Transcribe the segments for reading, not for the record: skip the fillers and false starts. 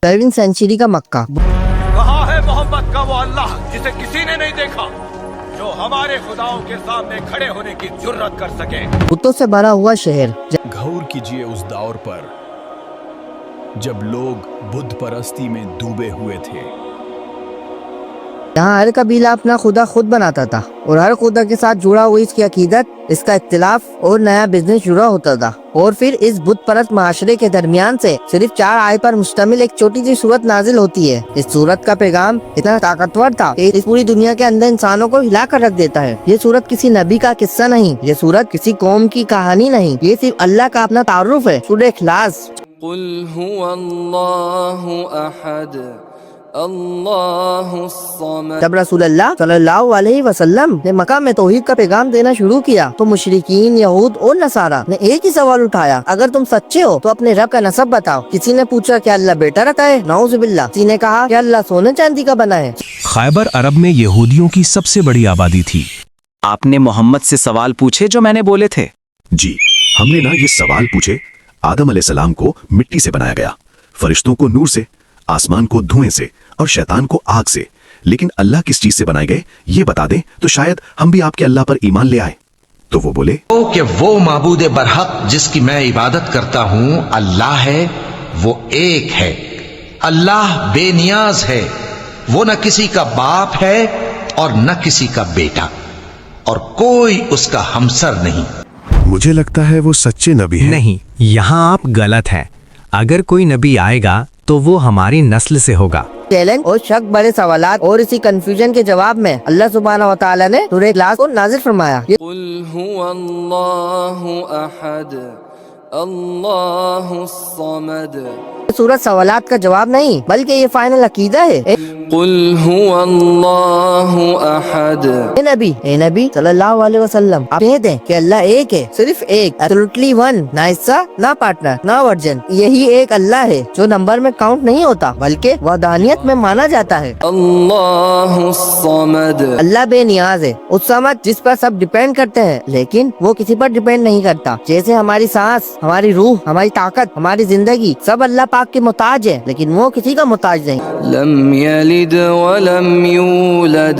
13वीं century का मक्का। कहाँ है मोहम्मद का वो अल्लाह जिसे किसी ने नहीं देखा, जो हमारे खुदाओं के सामने खड़े होने की जुर्रत कर सके। बुतों से भरा हुआ शहर। गौर कीजिए उस दौर पर जब लोग बुद्ध परस्ती में डूबे हुए थे। यहाँ हर कबीला अपना खुदा खुद बनाता था और हर खुदा के साथ जुड़ा हुआ इसकी अकीदत, इसका इख्तिलाफ और नया बिजनेस जुड़ा होता था। और फिर इस बुत परस्त माशरे के दरमियान से सिर्फ 4 आयत पर मुश्तमिल एक छोटी सी सूरत नाजिल होती है। इस सूरत का पैगाम इतना ताकतवर था कि इस पूरी दुनिया के अंदर इंसानों को हिला कर रख देता है। ये सूरत किसी नबी का किस्सा नहीं, ये सूरत किसी कौम की कहानी नहीं, ये सिर्फ अल्लाह का अपना तारुफ है। सूरह इखलास। कुल हुवल्लाहु अहद अल्लाहुस समद। जब रसूलुल्लाह सल्लल्लाहु अलैहि वसल्लम ने मक्का में तौहीद का पैगाम देना शुरू किया तो मुशरिकीन, यहूद और नसारा ने एक ही सवाल उठाया, अगर तुम सच्चे हो तो अपने रब का नसब बताओ। किसी ने पूछा क्या अल्लाह बेटा रखा है, नाउजुबिल्लाह। किसी ने कहा क्या अल्लाह सोने चांदी का बना है। खैबर अरब में यहूदियों की सबसे बड़ी आबादी थी। आपने मोहम्मद से सवाल पूछे जो मैंने बोले थे? जी, हमने ना ये सवाल पूछे। आदम अलैहिस्सलाम को मिट्टी से बनाया गया, फरिश्तों को नूर से, आसमान को धुएं से और शैतान को आग से। लेकिन अल्लाह किस चीज से बनाए गए ये बता दें तो शायद हम भी आपके अल्लाह पर ईमान ले आए। तो वो बोले कि वो माबूद बरहक जिसकी मैं इबादत करता हूँ अल्लाह है, वो एक है। अल्लाह बेनियाज है, वो न किसी का बाप है और न किसी का बेटा, और कोई उसका हमसर नहीं। मुझे लगता है वो सच्चे नबी हैं। नहीं, यहाँ आप गलत हैं। अगर कोई नबी आएगा तो वो हमारी नस्ल से होगा। चैलेंज और शक भरे सवालात और इसी कंफ्यूजन के जवाब में अल्लाह सुब्हानहू व तआला ने सूरह इखलास को नाज़िल फरमाया। कुल हुवल्लाहु अहद अल्लाहुस समद। सूरत सवालात का जवाब नहीं बल्कि ये फाइनल अकीदा है। कुल हुवल्लाहु अहद। ए नबी सल्लल्लाहु अलैहि वसल्लम, आप कह दें कि अल्लाह एक है, सिर्फ एक, एब्सोल्युटली वन, ना हिस्सा ना पार्टनर ना वर्जन। यही एक अल्लाह है जो नंबर में काउंट नहीं होता बल्कि वहदानियत में माना जाता है। अल्लाहुस समद। अल्लाह बेनियाज है, उस समद जिस पर सब डिपेंड करते हैं लेकिन वो किसी पर डिपेंड नहीं करता। जैसे हमारी सांस, हमारी रूह, हमारी ताकत, हमारी जिंदगी सब अल्लाह पाक के मुताज है, लेकिन वो किसी का मुताज नहीं। लम यलिद वलम यूलद।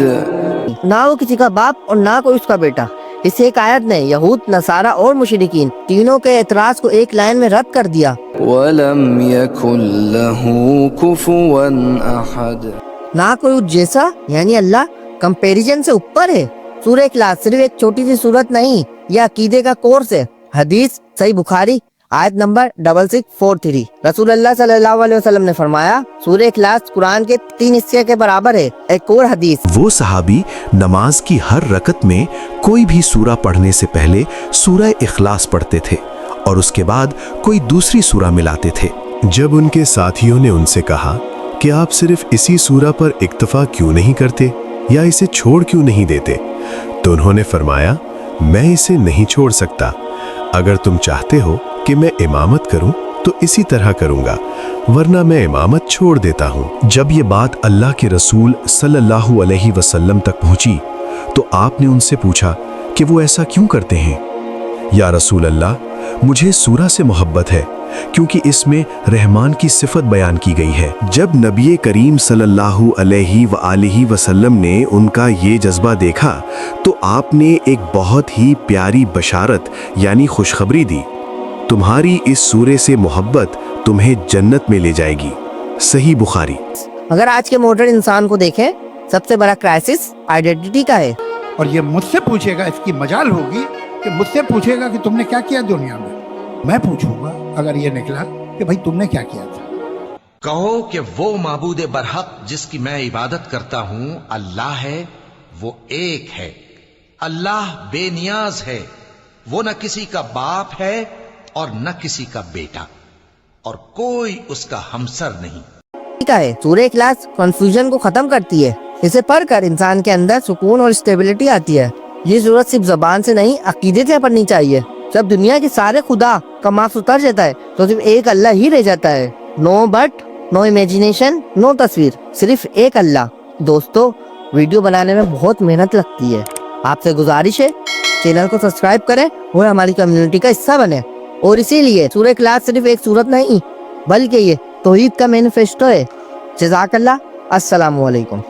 ना वो किसी का बाप और ना कोई उसका बेटा। इस एक आयत ने यहूद, नसारा और मुशरिकीन तीनों के एतराज को एक लाइन में रद्द कर दिया। वलम यकुन लहू कुफुवन अहद। ना कोई उस जैसा, यानी अल्लाह कंपैरिजन से ऊपर है। सूरह इखलास सिर्फ एक छोटी सी सूरत नहीं, यह अकीदे का कोर्स है। हदीस सही बुखारी आयत नंबर 6643। रसूलुल्लाह सल्लल्लाहु अलैहि वसल्लम ने फरमाया सूरह इखलास कुरान के 3 हिस्से के बराबर है। एक और हदीस, वो सहाबी नमाज की हर रकत में कोई भी सूरा पढ़ने से पहले सूरह इखलास पढ़ते थे और उसके बाद कोई दूसरी सूरा मिलाते थे। जब उनके साथियों ने उनसे कहा कि आप सिर्फ इसी सूरा पर इक्तफा क्यों नहीं करते या इसे छोड़ क्यों नहीं देते, तो उन्होंने फरमाया मैं इसे नहीं छोड़ सकता। अगर तुम चाहते हो कि मैं इमामत करूं तो इसी तरह करूंगा, वरना मैं इमामत छोड़ देता हूं। जब ये बात अल्लाह के रसूल सल्लल्लाहु अलैहि वसल्लम तक पहुंची तो आपने उनसे पूछा कि वो ऐसा क्यों करते हैं। या रसूल अल्लाह, मुझे सूरा से मोहब्बत है क्योंकि इसमें रहमान की सिफत बयान की गई है। जब नबी करीम सल्लल्लाहु अलैहि व आलिहि वसल्लम ने उनका ये जज्बा देखा तो आपने एक बहुत ही प्यारी बशारत यानी खुशखबरी दी, तुम्हारी इस सूरे से मोहब्बत तुम्हें जन्नत में ले जाएगी। सही बुखारी। अगर आज के मॉडर्न इंसान को देखें, सबसे बड़ा क्राइसिस आइडेंटिटी का है। और ये मुझसे पूछेगा, इसकी मजाल होगी कि मुझसे पूछेगा कि तुमने क्या किया दुनिया में। मैं पूछूंगा अगर ये निकला कि भाई तुमने क्या किया था। कहो कि वो माबूद बरहक जिसकी मैं इबादत करता हूँ अल्लाह है, वो एक है। अल्लाह बेनियाज है, वो न किसी का बाप है और न किसी का बेटा, और कोई उसका हमसर नहीं। का है सूरह इखलास कंफ्यूजन को खत्म करती है। इसे पढ़कर इंसान के अंदर सुकून और स्टेबिलिटी आती है। ये सूरत सिर्फ जबान से नहीं अकीदे से पढ़नी चाहिए। जब दुनिया के सारे खुदा का मार्क्स उतर जाता है तो सिर्फ एक अल्लाह ही रह जाता है। No but, no imagination, no तस्वीर, सिर्फ एक अल्लाह। दोस्तों, वीडियो बनाने में बहुत मेहनत लगती है। आपसे गुजारिश है चैनल को सब्सक्राइब करें और हमारी कम्युनिटी का हिस्सा बने। और इसीलिए सूरह इखलास सिर्फ एक सूरत नहीं बल्कि ये توحید کا مینیفیسٹو ہے. جزاک اللہ. السلام علیکم.